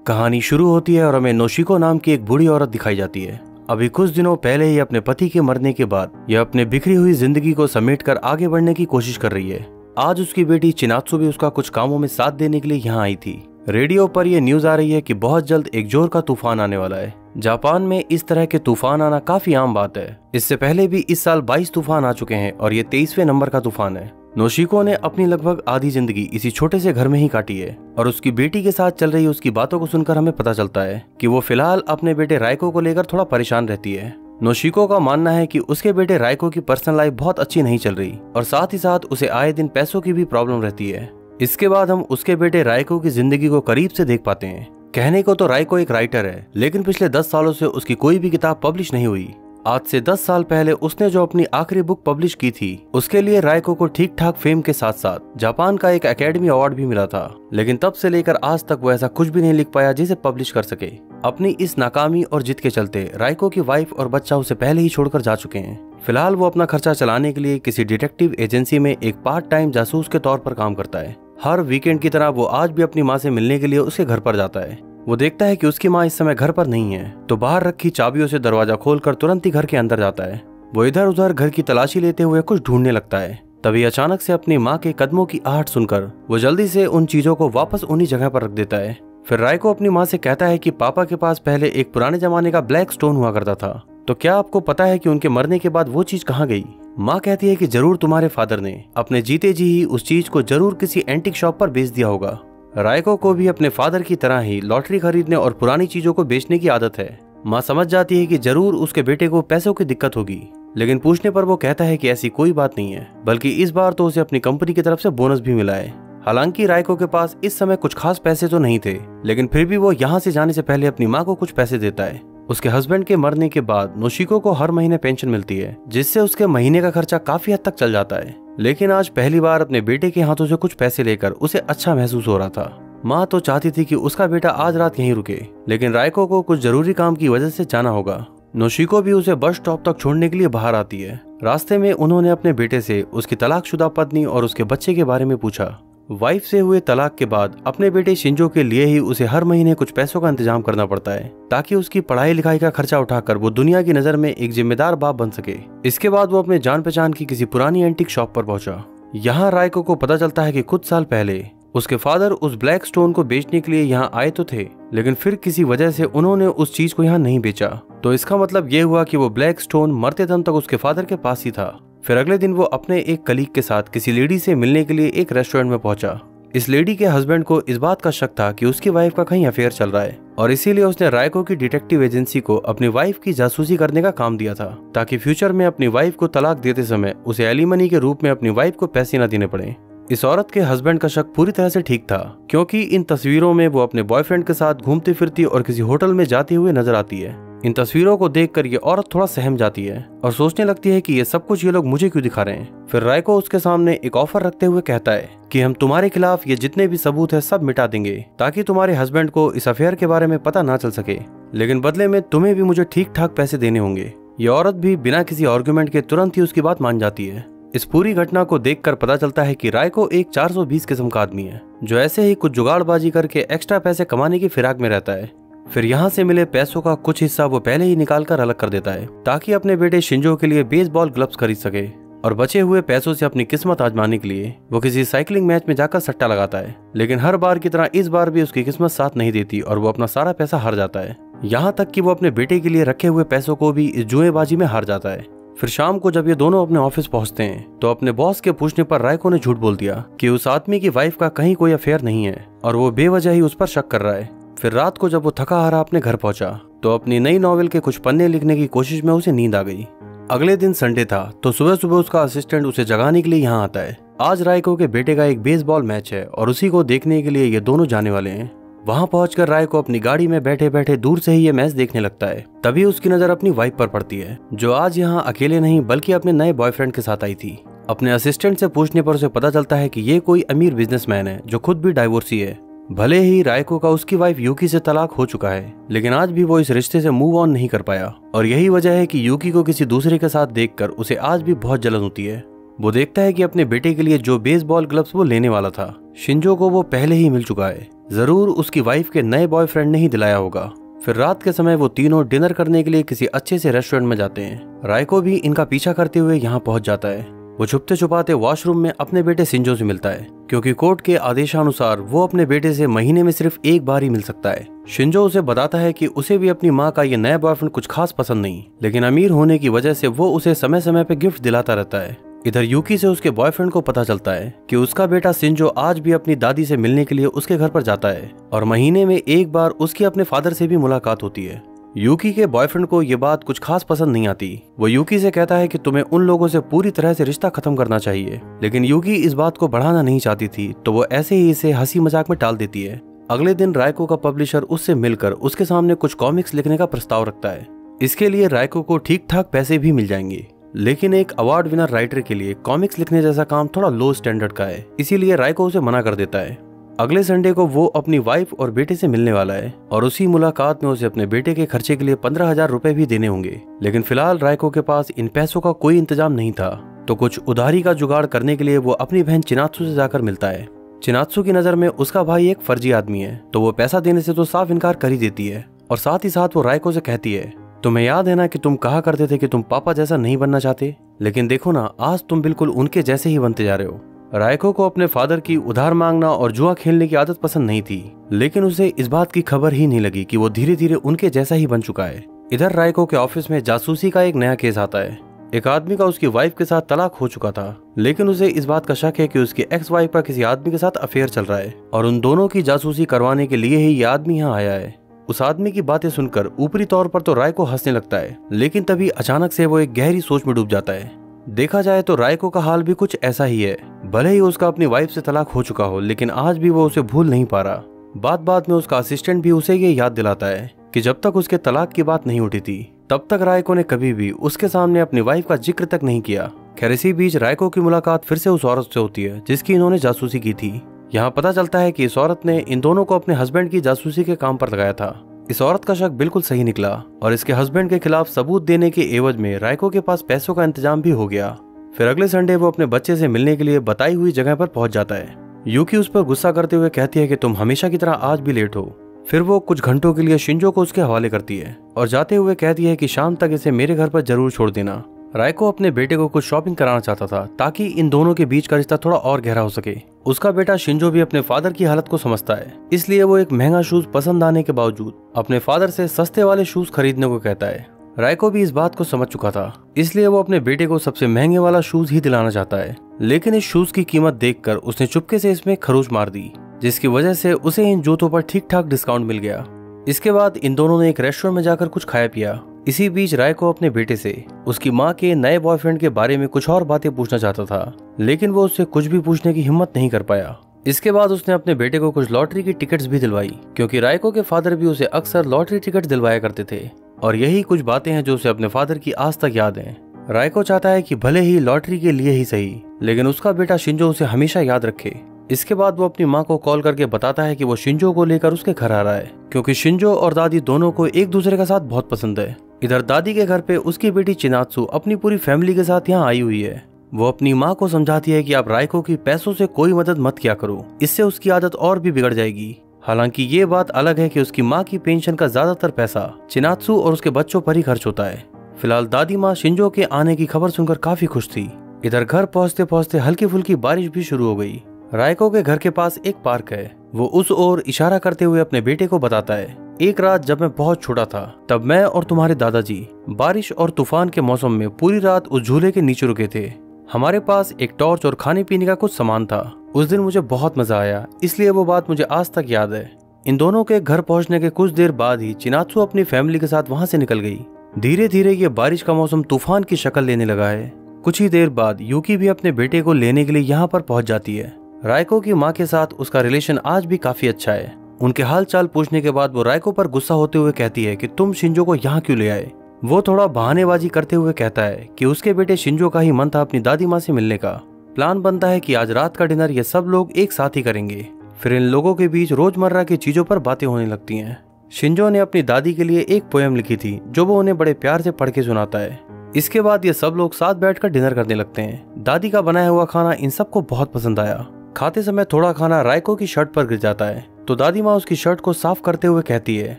कहानी शुरू होती है और हमें नोशिको नाम की एक बूढ़ी औरत दिखाई जाती है। अभी कुछ दिनों पहले ही अपने पति के मरने के बाद यह अपने बिखरी हुई जिंदगी को समेटकर आगे बढ़ने की कोशिश कर रही है। आज उसकी बेटी चिनात्सु भी उसका कुछ कामों में साथ देने के लिए यहाँ आई थी। रेडियो पर यह न्यूज आ रही है कि बहुत जल्द एक जोर का तूफान आने वाला है। जापान में इस तरह के तूफान आना काफी आम बात है। इससे पहले भी इस साल 22 तूफान आ चुके हैं और ये 23वें नंबर का तूफान है। नोशिको ने अपनी लगभग आधी जिंदगी इसी छोटे से घर में ही काटी है और उसकी बेटी के साथ चल रही उसकी बातों को सुनकर हमें पता चलता है कि वो फिलहाल अपने बेटे राइको को लेकर थोड़ा परेशान रहती है। नोशिको का मानना है कि उसके बेटे राइको की पर्सनल लाइफ बहुत अच्छी नहीं चल रही और साथ ही साथ उसे आए दिन पैसों की भी प्रॉब्लम रहती है। इसके बाद हम उसके बेटे राइको की जिंदगी को करीब से देख पाते हैं। कहने को तो राइको एक राइटर है, लेकिन पिछले 10 सालों से उसकी कोई भी किताब पब्लिश नहीं हुई। आज से 10 साल पहले उसने जो अपनी आखिरी बुक पब्लिश की थी उसके लिए राइको को ठीक ठाक फेम के साथ साथ जापान का एक एकेडमी अवार्ड भी मिला था, लेकिन तब से लेकर आज तक वो ऐसा कुछ भी नहीं लिख पाया जिसे पब्लिश कर सके। अपनी इस नाकामी और जिद के चलते राइको की वाइफ और बच्चा उसे पहले ही छोड़कर जा चुके हैं। फिलहाल वो अपना खर्चा चलाने के लिए किसी डिटेक्टिव एजेंसी में एक पार्ट टाइम जासूस के तौर पर काम करता है। हर वीकेंड की तरह वो आज भी अपनी माँ से मिलने के लिए उसके घर पर जाता है। वो देखता है कि उसकी माँ इस समय घर पर नहीं है, तो बाहर रखी चाबियों से दरवाजा खोलकर तुरंत ही घर के अंदर जाता है। वो इधर उधर घर की तलाशी लेते हुए कुछ ढूंढने लगता है। तभी अचानक से अपनी माँ के कदमों की आहट सुनकर वो जल्दी से उन चीजों को वापस उन्हीं जगह पर रख देता है। फिर राइको अपनी माँ से कहता है कि पापा के पास पहले एक पुराने जमाने का ब्लैक स्टोन हुआ करता था, तो क्या आपको पता है कि उनके मरने के बाद वो चीज कहाँ गई? माँ कहती है कि जरूर तुम्हारे फादर ने अपने जीते जी ही उस चीज को जरूर किसी एंटीक शॉप पर बेच दिया होगा। राइको को भी अपने फादर की तरह ही लॉटरी खरीदने और पुरानी चीजों को बेचने की आदत है। माँ समझ जाती है कि जरूर उसके बेटे को पैसों की दिक्कत होगी, लेकिन पूछने पर वो कहता है कि ऐसी कोई बात नहीं है, बल्कि इस बार तो उसे अपनी कंपनी की तरफ से बोनस भी मिला है। हालांकि राइको के पास इस समय कुछ खास पैसे तो नहीं थे, लेकिन फिर भी वो यहाँ से जाने से पहले अपनी माँ को कुछ पैसे देता है। उसके हस्बैंड के मरने के बाद नोशिको को हर महीने पेंशन मिलती है, जिससे उसके महीने का खर्चा काफी हद तक चल जाता है। लेकिन आज पहली बार अपने बेटे के हाथों से कुछ पैसे लेकर उसे अच्छा महसूस हो रहा था। माँ तो चाहती थी कि उसका बेटा आज रात यहीं रुके, लेकिन राइको को कुछ जरूरी काम की वजह से जाना होगा। नोशिको भी उसे बस स्टॉप तक छोड़ने के लिए बाहर आती है। रास्ते में उन्होंने अपने बेटे से उसकी तलाकशुदा पत्नी और उसके बच्चे के बारे में पूछा। वाइफ से हुए तलाक के बाद अपने बेटे शिंजो के लिए ही उसे हर महीने कुछ पैसों का इंतजाम करना पड़ता है, ताकि उसकी पढ़ाई लिखाई का खर्चा उठाकर वो दुनिया की नजर में एक जिम्मेदार बाप बन सके। इसके बाद वो अपने जान पहचान की किसी पुरानी एंटीक शॉप पर पहुंचा। यहाँ राइको को पता चलता है कि कुछ साल पहले उसके फादर उस ब्लैक स्टोन को बेचने के लिए यहाँ आए तो थे, लेकिन फिर किसी वजह से उन्होंने उस चीज को यहाँ नहीं बेचा। तो इसका मतलब ये हुआ कि वो ब्लैक स्टोन मरते दम तक उसके फादर के पास ही था। फिर अगले दिन वो अपने एक कलीग के साथ किसी लेडी से मिलने के लिए एक रेस्टोरेंट में पहुंचा। इस लेडी के हस्बैंड को इस बात का शक था कि उसकी वाइफ का कहीं अफेयर चल रहा है, और इसीलिए उसने राइको की डिटेक्टिव एजेंसी को अपनी वाइफ की जासूसी करने का काम दिया था, ताकि फ्यूचर में अपनी वाइफ को तलाक देते समय उसे एलिमनी के रूप में अपनी वाइफ को पैसे न देने पड़े। इस औरत के हस्बैंड का शक पूरी तरह से ठीक था, क्योंकि इन तस्वीरों में वो अपने बॉयफ्रेंड के साथ घूमती फिरती और किसी होटल में जाती हुए नजर आती है। इन तस्वीरों को देखकर ये औरत थोड़ा सहम जाती है और सोचने लगती है कि ये सब कुछ ये लोग मुझे क्यों दिखा रहे हैं। फिर राइको उसके सामने एक ऑफर रखते हुए कहता है कि हम तुम्हारे खिलाफ ये जितने भी सबूत है सब मिटा देंगे, ताकि तुम्हारे हस्बैंड को इस अफेयर के बारे में पता ना चल सके, लेकिन बदले में तुम्हें भी मुझे ठीक ठाक पैसे देने होंगे। ये औरत भी बिना किसी आर्गुमेंट के तुरंत ही उसकी बात मान जाती है। इस पूरी घटना को देखकर पता चलता है कि राइको एक 420 किस्म का आदमी है, जो ऐसे ही कुछ जुगाड़बाजी करके एक्स्ट्रा पैसे कमाने की फिराक में रहता है। फिर यहाँ से मिले पैसों का कुछ हिस्सा वो पहले ही निकाल कर अलग कर देता है, ताकि अपने बेटे शिंजो के लिए बेसबॉल ग्लव्स खरीद सके, और बचे हुए पैसों से अपनी किस्मत आजमाने के लिए वो किसी साइकिलिंग मैच में जाकर सट्टा लगाता है। लेकिन हर बार की तरह इस बार भी उसकी किस्मत साथ नहीं देती और वो अपना सारा पैसा हार जाता है। यहाँ तक कि वो अपने बेटे के लिए रखे हुए पैसों को भी इस जुएबाजी में हार जाता है। फिर शाम को जब ये दोनों अपने ऑफिस पहुंचते हैं, तो अपने बॉस के पूछने पर राइको ने झूठ बोल दिया कि उस आदमी की वाइफ का कहीं कोई अफेयर नहीं है और वो बेवजह ही उस पर शक कर रहा है। फिर रात को जब वो थका हारा अपने घर पहुंचा, तो अपनी नई नॉवेल के कुछ पन्ने लिखने की कोशिश में उसे नींद आ गई। अगले दिन संडे था, तो सुबह सुबह उसका असिस्टेंट उसे जगाने के लिए यहाँ आता है। आज राइको के बेटे का एक बेसबॉल मैच है और उसी को देखने के लिए ये दोनों जाने वाले हैं। वहां पहुंचकर राइको अपनी गाड़ी में बैठे बैठे दूर से ही ये मैच देखने लगता है। तभी उसकी नजर अपनी वाइफ पर पड़ती है, जो आज यहाँ अकेले नहीं बल्कि अपने नए बॉयफ्रेंड के साथ आई थी। अपने असिस्टेंट से पूछने पर उसे पता चलता है कि ये कोई अमीर बिजनेसमैन है जो खुद भी डाइवोर्सी है। भले ही राइको का उसकी वाइफ यूकी से तलाक हो चुका है, लेकिन आज भी वो इस रिश्ते से मूव ऑन नहीं कर पाया, और यही वजह है कि यूकी को किसी दूसरे के साथ देखकर उसे आज भी बहुत जलन होती है। वो देखता है कि अपने बेटे के लिए जो बेसबॉल ग्लव्स वो लेने वाला था शिंजो को वो पहले ही मिल चुका है। जरूर उसकी वाइफ के नए बॉयफ्रेंड ने ही दिलाया होगा। फिर रात के समय वो तीनों डिनर करने के लिए किसी अच्छे से रेस्टोरेंट में जाते हैं। रायको भी इनका पीछा करते हुए यहाँ पहुंच जाता है। वो छुपते छुपाते वॉशरूम में अपने बेटे शिंजो से मिलता है, क्योंकि कोर्ट के आदेशानुसार वो अपने बेटे से महीने में सिर्फ एक बार ही मिल सकता है। शिंजो उसे बताता है कि उसे भी अपनी माँ का ये नया बॉयफ्रेंड कुछ खास पसंद नहीं, लेकिन अमीर होने की वजह से वो उसे समय समय पे गिफ्ट दिलाता रहता है। इधर यूकी से उसके बॉयफ्रेंड को पता चलता है कि उसका बेटा शिंजो आज भी अपनी दादी से मिलने के लिए उसके घर पर जाता है और महीने में एक बार उसकी अपने फादर से भी मुलाकात होती है। यूकी के बॉयफ्रेंड को ये बात कुछ खास पसंद नहीं आती। वो यूकी से कहता है कि तुम्हें उन लोगों से पूरी तरह से रिश्ता खत्म करना चाहिए, लेकिन यूकी इस बात को बढ़ाना नहीं चाहती थी, तो वो ऐसे ही इसे हंसी मजाक में टाल देती है। अगले दिन रायको का पब्लिशर उससे मिलकर उसके सामने कुछ कॉमिक्स लिखने का प्रस्ताव रखता है। इसके लिए रायको को ठीक ठाक पैसे भी मिल जाएंगे, लेकिन एक अवार्ड विनर राइटर के लिए कॉमिक्स लिखने जैसा काम थोड़ा लो स्टैंडर्ड का है, इसीलिए रायको उसे मना कर देता है। अगले संडे को वो अपनी वाइफ और बेटे से मिलने वाला है और उसी मुलाकात में उसे अपने बेटे के खर्चे के लिए 15,000 रुपए भी देने होंगे, लेकिन फिलहाल रायको के पास इन पैसों का कोई इंतजाम नहीं था, तो कुछ उधारी का जुगाड़ करने के लिए वो अपनी बहन चिनात्सु से जाकर मिलता है। चिनात्सु की नजर में उसका भाई एक फर्जी आदमी है, तो वो पैसा देने से तो साफ इनकार कर ही देती है और साथ ही साथ वो रायको से कहती है, तुम्हें याद है ना कि तुम कहा करते थे कि तुम पापा जैसा नहीं बनना चाहते, लेकिन देखो ना आज तुम बिल्कुल उनके जैसे ही बनते जा रहे हो। रायको को अपने फादर की उधार मांगना और जुआ खेलने की आदत पसंद नहीं थी, लेकिन उसे इस बात की खबर ही नहीं लगी कि वो धीरे धीरे उनके जैसा ही बन चुका है। इधर रायको के ऑफिस में जासूसी का एक नया केस आता है। एक आदमी का उसकी वाइफ के साथ तलाक हो चुका था, लेकिन उसे इस बात का शक है कि उसकी एक्स वाइफ का किसी आदमी के साथ अफेयर चल रहा है और उन दोनों की जासूसी करवाने के लिए ही ये आदमी यहाँ आया है। उस आदमी की बातें सुनकर ऊपरी तौर पर तो रायको हंसने लगता है, लेकिन तभी अचानक से वो एक गहरी सोच में डूब जाता है। देखा जाए तो रायको का हाल भी कुछ ऐसा ही है। भले ही उसका अपनी वाइफ से तलाक हो चुका हो, लेकिन आज भी वो उसे भूल नहीं पा रहा। बात में उसका असिस्टेंट भी उसे ये याद दिलाता है कि जब तक उसके तलाक की बात नहीं उठी थी, तब तक रायको ने कभी भी उसके सामने अपनी वाइफ का जिक्र तक नहीं किया। खैर इसी बीच रायको की मुलाकात फिर से उस औरत से होती है जिसकी इन्होंने जासूसी की थी। यहाँ पता चलता है कि इस औरत ने इन दोनों को अपने हस्बैंड की जासूसी के काम पर लगाया था। इस औरत का शक बिल्कुल सही निकला और इसके हस्बैंड के खिलाफ सबूत देने के एवज में रायको के पास पैसों का इंतजाम भी हो गया। फिर अगले संडे वो अपने बच्चे से मिलने के लिए बताई हुई जगह पर पहुंच जाता है। यूकी उस पर गुस्सा करते हुए कहती है कि तुम हमेशा की तरह आज भी लेट हो। फिर वो कुछ घंटों के लिए शिंजो को उसके हवाले करती है और जाते हुए कहती है कि शाम तक इसे मेरे घर पर जरूर छोड़ देना। रायको अपने बेटे को कुछ शॉपिंग कराना चाहता था ताकि इन दोनों के बीच का रिश्ता थोड़ा और गहरा हो सके। उसका बेटा शिंजो भी अपने फादर की हालत को समझता है, इसलिए वो एक महंगा शूज पसंद आने के बावजूद अपने फादर से सस्ते वाले शूज खरीदने को कहता है। रायको भी इस बात को समझ चुका था, इसलिए वो अपने बेटे को सबसे महंगे वाला शूज ही दिलाना चाहता है, लेकिन इस शूज की कीमत देखकर उसने चुपके से इसमें खरोच मार दी, जिसकी वजह से उसे इन जूतों पर ठीक ठाक डिस्काउंट मिल गया। इसके बाद इन दोनों ने एक रेस्टोरेंट में जाकर कुछ खाया पिया। इसी बीच रायको अपने बेटे से उसकी माँ के नए बॉयफ्रेंड के बारे में कुछ और बातें पूछना चाहता था, लेकिन वो उससे कुछ भी पूछने की हिम्मत नहीं कर पाया। इसके बाद उसने अपने बेटे को कुछ लॉटरी की टिकट्स भी दिलवाई, क्योंकि रायको के फादर भी उसे अक्सर लॉटरी टिकट दिलवाया करते थे और यही कुछ बातें हैं जो उसे अपने फादर की आज तक याद हैं। रायको चाहता है कि भले ही लॉटरी के लिए ही सही, लेकिन उसका बेटा शिंजो उसे हमेशा याद रखे। इसके बाद वो अपनी माँ को कॉल करके बताता है कि वो शिंजो को लेकर उसके घर आ रहा है, क्योंकि शिंजो और दादी दोनों को एक दूसरे का साथ बहुत पसंद है। इधर दादी के घर पे उसकी बेटी चिनात्सु अपनी पूरी फैमिली के साथ यहाँ आई हुई है। वो अपनी माँ को समझाती है कि आप रायको की पैसों से कोई मदद मत किया करो, इससे उसकी आदत और भी बिगड़ जाएगी। हालांकि ये बात अलग है कि उसकी माँ की पेंशन का ज्यादातर पैसा चिनात्सु और उसके बच्चों पर ही खर्च होता है। फिलहाल दादी माँ शिंजो के आने की खबर सुनकर काफी खुश थी। इधर घर पहुँचते पहुँचते हल्की फुल्की बारिश भी शुरू हो गई। रायको के घर के पास एक पार्क है, वो उस ओर इशारा करते हुए अपने बेटे को बताता है, एक रात जब मैं बहुत छोटा था तब मैं और तुम्हारे दादाजी बारिश और तूफान के मौसम में पूरी रात उस झूले के नीचे रुके थे। हमारे पास एक टॉर्च और खाने पीने का कुछ सामान था। उस दिन मुझे बहुत मजा आया, इसलिए वो बात मुझे आज तक याद है। इन दोनों के घर पहुंचने के कुछ देर बाद ही चिनात्सु अपनी फैमिली के साथ वहां से निकल गई। धीरे धीरे ये बारिश का मौसम तूफान की शक्ल लेने लगा है। कुछ ही देर बाद यूकी भी अपने बेटे को लेने के लिए यहाँ पर पहुंच जाती है। रायको की माँ के साथ उसका रिलेशन आज भी काफी अच्छा है। उनके हाल चाल पूछने के बाद वो रायको पर गुस्सा होते हुए कहती है कि तुम शिंजो को यहाँ क्यों ले आए। वो थोड़ा बहानेबाजी करते हुए कहता है कि उसके बेटे शिंजो का ही मन था अपनी दादी माँ से मिलने का। प्लान बनता है कि आज रात का डिनर ये सब लोग एक साथ ही करेंगे। फिर इन लोगों के बीच रोजमर्रा की चीजों पर बातें होने लगती हैं। शिंजो ने अपनी दादी के लिए एक पोयम लिखी थी जो वो उन्हें बड़े प्यार से पढ़ के सुनाता है। इसके बाद ये सब लोग साथ बैठकर डिनर करने लगते हैं। दादी का बनाया हुआ खाना इन सबको बहुत पसंद आया। खाते समय थोड़ा खाना रायको की शर्ट पर गिर जाता है तो दादी माँ उसकी शर्ट को साफ करते हुए कहती है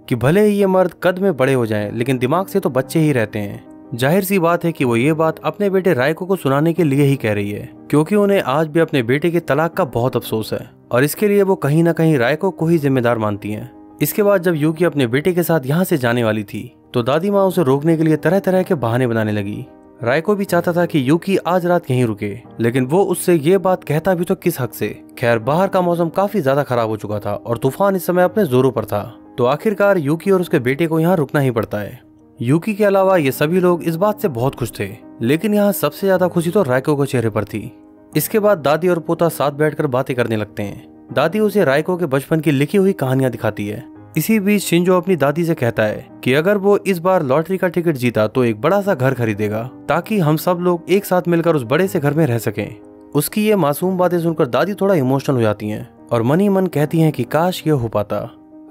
कि भले ही ये मर्द कद में बड़े हो जाएं, लेकिन दिमाग से तो बच्चे ही रहते हैं। जाहिर सी बात है कि वो ये बात अपने बेटे रायको को सुनाने के लिए ही कह रही है, क्योंकि उन्हें आज भी अपने बेटे के तलाक का बहुत अफसोस है और इसके लिए वो कहीं ना कहीं रायको को ही जिम्मेदार मानती हैं। इसके बाद जब यूकी अपने बेटे के साथ यहाँ से जाने वाली थी तो दादी माँ उसे रोकने के लिए तरह तरह के बहाने बनाने लगी। रायको भी चाहता था कि यूकी आज रात यहीं रुके, लेकिन वो उससे ये बात कहता भी तो किस हक से। खैर, बाहर का मौसम काफी ज्यादा खराब हो चुका था और तूफान इस समय अपने जोरों पर था, तो आखिरकार यूकी और उसके बेटे को यहाँ रुकना ही पड़ता है। यूकी के अलावा ये सभी लोग इस बात से बहुत खुश थे, लेकिन यहाँ सबसे ज्यादा खुशी तो रायको के चेहरे पर थी। इसके बाद दादी और पोता साथ बैठकर बातें करने लगते हैं। दादी उसे रायको के बचपन की लिखी हुई कहानियां दिखाती है। इसी बीच शिंजो अपनी दादी से कहता है कि अगर वो इस बार लॉटरी का टिकट जीता तो एक बड़ा सा घर खरीदेगा, ताकि हम सब लोग एक साथ मिलकर उस बड़े से घर में रह सकें। उसकी ये मासूम बातें सुनकर दादी थोड़ा इमोशनल हो जाती हैं और मन ही मन कहती हैं कि काश ये हो पाता।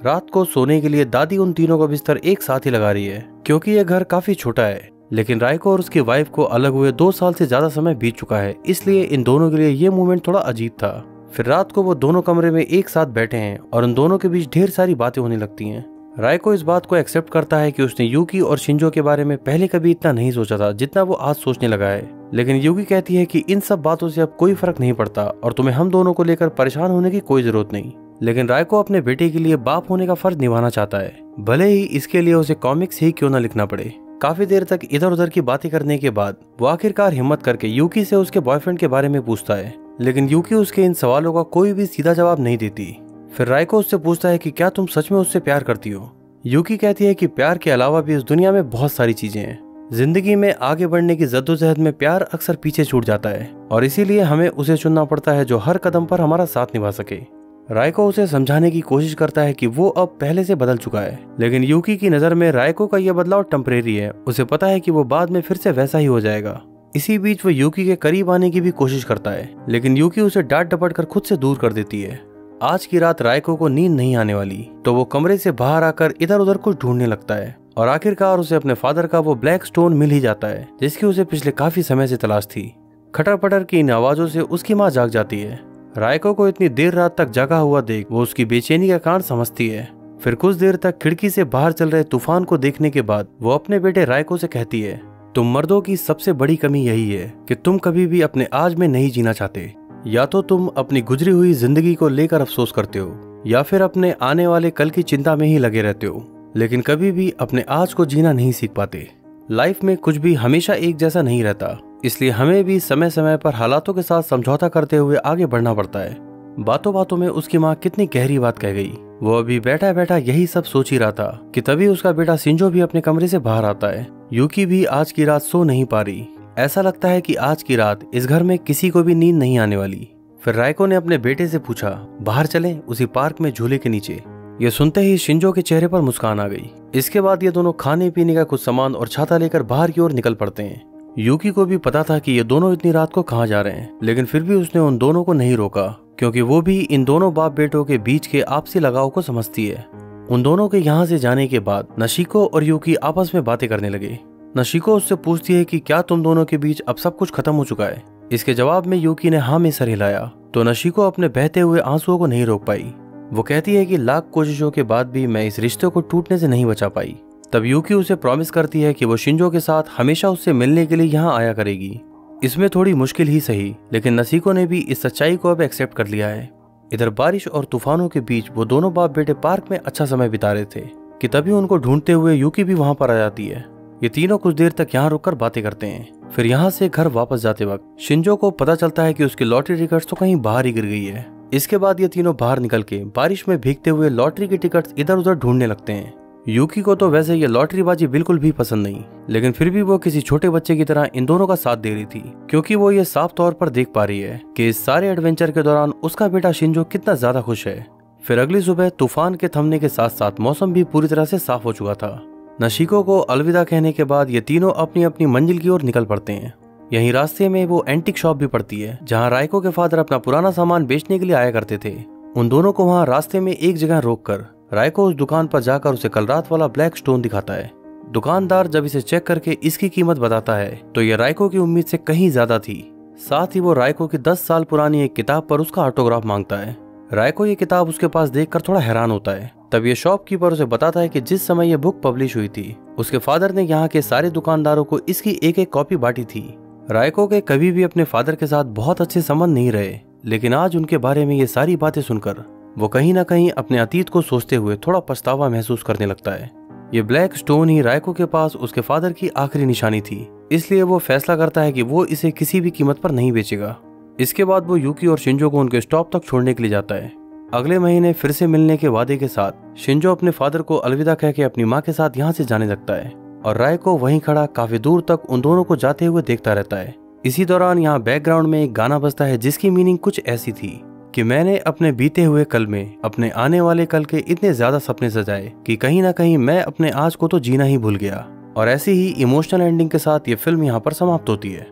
रात को सोने के लिए दादी उन तीनों का बिस्तर एक साथ ही लगा रही है, क्योंकि ये घर काफी छोटा है। लेकिन रायको और उसकी वाइफ को अलग हुए 2 साल से ज्यादा समय बीत चुका है, इसलिए इन दोनों के लिए ये मोमेंट थोड़ा अजीब था। फिर रात को वो दोनों कमरे में एक साथ बैठे हैं और उन दोनों के बीच ढेर सारी बातें होने लगती हैं। रायको इस बात को एक्सेप्ट करता है कि उसने यूकी और शिंजो के बारे में पहले कभी इतना नहीं सोचा था जितना वो आज सोचने लगा है। लेकिन यूकी कहती है कि इन सब बातों से अब कोई फर्क नहीं पड़ता और तुम्हें हम दोनों को लेकर परेशान होने की कोई जरूरत नहीं। लेकिन रायको अपने बेटे के लिए बाप होने का फर्ज निभाना चाहता है, भले ही इसके लिए उसे कॉमिक्स ही क्यों न लिखना पड़े। काफी देर तक इधर उधर की बातें करने के बाद वो आखिरकार हिम्मत करके यूकी से उसके बॉयफ्रेंड के बारे में पूछता है, लेकिन यूकी उसके इन सवालों का कोई भी सीधा जवाब नहीं देती। फिर रायको उससे पूछता है कि क्या तुम सच में उससे प्यार करती हो। यूकी कहती है कि प्यार के अलावा भी इस दुनिया में बहुत सारी चीजें हैं। जिंदगी में आगे बढ़ने की जद्दोजहद में प्यार अक्सर पीछे छूट जाता है और इसीलिए हमें उसे चुनना पड़ता है जो हर कदम पर हमारा साथ निभा सके। रायको उसे समझाने की कोशिश करता है कि वो अब पहले से बदल चुका है, लेकिन यूकी की नजर में रायको का यह बदलाव टेम्परेरी है। उसे पता है कि वो बाद में फिर से वैसा ही हो जाएगा। इसी बीच वो यूकी के करीब आने की भी कोशिश करता है, लेकिन यूकी उसे डांट डपट कर खुद से दूर कर देती है। आज की रात रायको को नींद नहीं आने वाली, तो वो कमरे से बाहर आकर इधर उधर कुछ ढूंढने लगता है और आखिरकार उसे अपने फादर का वो ब्लैक स्टोन मिल ही जाता है, जिसकी उसे पिछले काफी समय से तलाश थी। खटर पटर की इन आवाजों से उसकी माँ जाग जाती है। रायको को इतनी देर रात तक जागा हुआ देख वो उसकी बेचैनी का कारण समझती है। फिर कुछ देर तक खिड़की से बाहर चल रहे तूफान को देखने के बाद वो अपने बेटे रायको से कहती है, तुम मर्दों की सबसे बड़ी कमी यही है कि तुम कभी भी अपने आज में नहीं जीना चाहते। या तो तुम अपनी गुजरी हुई जिंदगी को लेकर अफसोस करते हो या फिर अपने आने वाले कल की चिंता में ही लगे रहते हो, लेकिन कभी भी अपने आज को जीना नहीं सीख पाते। लाइफ में कुछ भी हमेशा एक जैसा नहीं रहता, इसलिए हमें भी समय समय पर हालातों के साथ समझौता करते हुए आगे बढ़ना पड़ता है। बातों बातों में उसकी माँ कितनी गहरी बात कह गई। वो अभी बैठा बैठा यही सब सोच ही रहा था कि तभी उसका बेटा शिंजो भी अपने कमरे से बाहर आता है। यूकी भी आज की रात सो नहीं पा रही। ऐसा लगता है कि आज की रात इस घर में किसी को भी नींद नहीं आने वाली। फिर रायको ने अपने बेटे से पूछा, बाहर चलें उसी पार्क में झूले के नीचे। ये सुनते ही शिंजो के चेहरे पर मुस्कान आ गई। इसके बाद ये दोनों खाने पीने का कुछ सामान और छाता लेकर बाहर की ओर निकल पड़ते हैं। यूकी को भी पता था कि ये दोनों इतनी रात को कहाँ जा रहे हैं, लेकिन फिर भी उसने उन दोनों को नहीं रोका, क्योंकि वो भी इन दोनों बाप बेटों के बीच के आपसी लगाव को समझती है। उन दोनों के यहाँ से जाने के बाद नशिको और यूकी आपस में बातें करने लगे। नशिको उससे पूछती है कि क्या तुम दोनों के बीच अब सब कुछ खत्म हो चुका है। इसके जवाब में यूकी ने हाँ में सर हिलाया, तो नशिको अपने बहते हुए आंसुओं को नहीं रोक पाई। वो कहती है कि लाख कोशिशों के बाद भी मैं इस रिश्ते को टूटने से नहीं बचा पाई। तब यूकी उसे प्रॉमिस करती है कि वो शिंजो के साथ हमेशा उससे मिलने के लिए यहाँ आया करेगी। इसमें थोड़ी मुश्किल ही सही, लेकिन नशिको ने भी इस सच्चाई को अब एक्सेप्ट कर लिया है। इधर बारिश और तूफानों के बीच वो दोनों बाप बेटे पार्क में अच्छा समय बिता रहे थे कि तभी उनको ढूंढते हुए यूकी भी वहां पर आ जाती है। ये तीनों कुछ देर तक यहाँ रुककर बातें करते हैं। फिर यहाँ से घर वापस जाते वक्त शिंजो को पता चलता है कि उसकी लॉटरी टिकट्स तो कहीं बाहर ही गिर गई है। इसके बाद ये तीनों बाहर निकल के बारिश में भीगते हुए लॉटरी की टिकट्स इधर उधर ढूंढने लगते हैं। यूकी को तो वैसे ये लॉटरीबाजी बिल्कुल भी पसंद नहीं, लेकिन फिर भी वो किसी छोटे बच्चे की तरह इन दोनों का साथ दे रही थी, क्योंकि वो ये साफ तौर पर देख पा रही है कि इस सारे एडवेंचर के दौरान उसका बेटा शिंजो कितना ज्यादा खुश है। फिर अगली सुबह तूफान के थमने के साथ साथ मौसम भी पूरी तरह से साफ हो चुका था। नशिको को अलविदा कहने के बाद ये तीनों अपनी अपनी मंजिल की ओर निकल पड़ते हैं। यहीं रास्ते में वो एंटिक शॉप भी पड़ती है, जहाँ रायको के फादर अपना पुराना सामान बेचने के लिए आया करते थे। उन दोनों को वहाँ रास्ते में एक जगह रोककर रायको उस दुकान पर जाकर उसे कल रात वाला ब्लैक स्टोन दिखाता है। दुकानदार जब इसे चेक करके इसकी कीमत बताता है तो ये राइको की उम्मीद से कहीं ज्यादा थी। साथ ही वो राइको की 10 साल पुरानी एक किताब पर उसका ऑटोग्राफ मांगता है। राइको ये किताब उसके पास देखकर थोड़ा हैरान होता है। तब ये शॉपकीपर उसे बताता है कि जिस समय ये बुक पब्लिश हुई थी उसके फादर ने यहाँ के सारे दुकानदारों को इसकी एक एक कॉपी बांटी थी। राइको के कभी भी अपने फादर के साथ बहुत अच्छे संबंध नहीं रहे, लेकिन आज उनके बारे में ये सारी बातें सुनकर वो कहीं ना कहीं अपने अतीत को सोचते हुए थोड़ा पछतावा महसूस करने लगता है। ये ब्लैक स्टोन ही राइको के पास उसके फादर की आखिरी निशानी थी, इसलिए वो फैसला करता है कि वो इसे किसी भी कीमत पर नहीं बेचेगा। इसके बाद वो यूकी और शिंजो को उनके स्टॉप तक छोड़ने के लिए जाता है। अगले महीने फिर से मिलने के वादे के साथ शिंजो अपने फादर को अलविदा कह के अपनी माँ के साथ यहाँ से जाने लगता है और राइको वहीं खड़ा काफी दूर तक उन दोनों को जाते हुए देखता रहता है। इसी दौरान यहाँ बैकग्राउंड में एक गाना बजता है जिसकी मीनिंग कुछ ऐसी थी कि मैंने अपने बीते हुए कल में अपने आने वाले कल के इतने ज्यादा सपने सजाए कि कहीं ना कहीं मैं अपने आज को तो जीना ही भूल गया। और ऐसी ही इमोशनल एंडिंग के साथ ये फिल्म यहाँ पर समाप्त होती है।